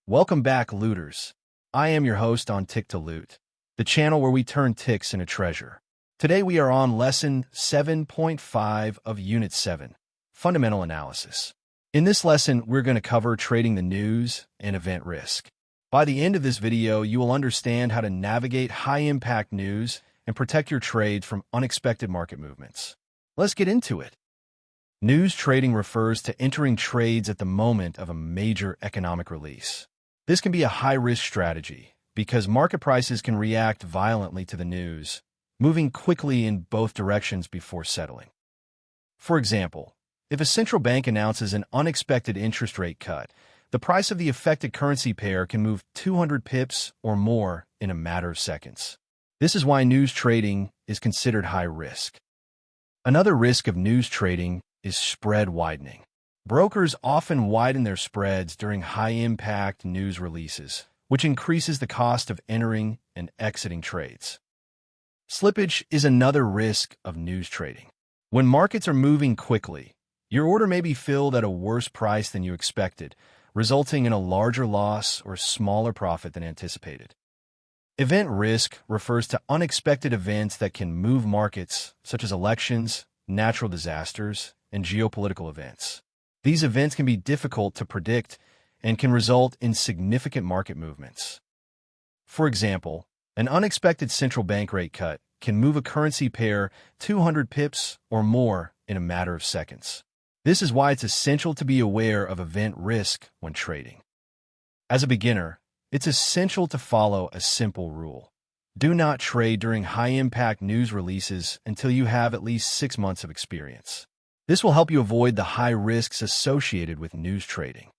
Welcome back, looters. I am your host on Tick to Loot, the channel where we turn ticks into treasure. Today we are on Lesson 7.5 of Unit 7, Fundamental Analysis. In this lesson, we're going to cover trading the news and event risk. By the end of this video, you will understand how to navigate high-impact news and protect your trades from unexpected market movements. Let's get into it. News trading refers to entering trades at the moment of a major economic release. This can be a high-risk strategy because market prices can react violently to the news, moving quickly in both directions before settling. For example, if a central bank announces an unexpected interest rate cut, the price of the affected currency pair can move 200 pips or more in a matter of seconds. This is why news trading is considered high risk. Another risk of news trading is spread widening. Brokers often widen their spreads during high-impact news releases, which increases the cost of entering and exiting trades. Slippage is another risk of news trading. When markets are moving quickly, your order may be filled at a worse price than you expected, resulting in a larger loss or smaller profit than anticipated. Event risk refers to unexpected events that can move markets, such as elections, natural disasters, and geopolitical events. These events can be difficult to predict and can result in significant market movements. For example, an unexpected central bank rate cut can move a currency pair 200 pips or more in a matter of seconds. This is why it's essential to be aware of event risk when trading. As a beginner, it's essential to follow a simple rule. Do not trade during high-impact news releases until you have at least 6 months of experience. This will help you avoid the high risks associated with news trading.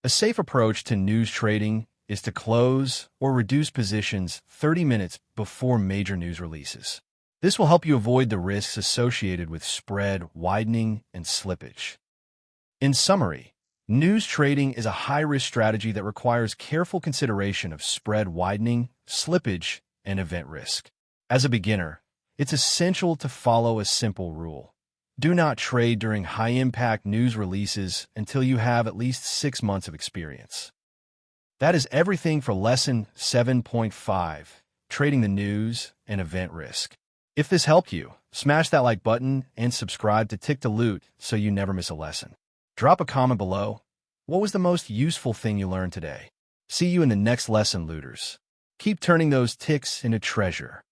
A safe approach to news trading is to close or reduce positions 30 minutes before major news releases. This will help you avoid the risks associated with spread widening and slippage. In summary, news trading is a high-risk strategy that requires careful consideration of spread widening, slippage, and event risk. As a beginner, it's essential to follow a simple rule. Do not trade during high-impact news releases until you have at least 6 months of experience. That is everything for Lesson 7.5, Trading the News and Event Risk. If this helped you, smash that like button and subscribe to Tick to Loot so you never miss a lesson. Drop a comment below. What was the most useful thing you learned today? See you in the next lesson, looters. Keep turning those ticks into treasure.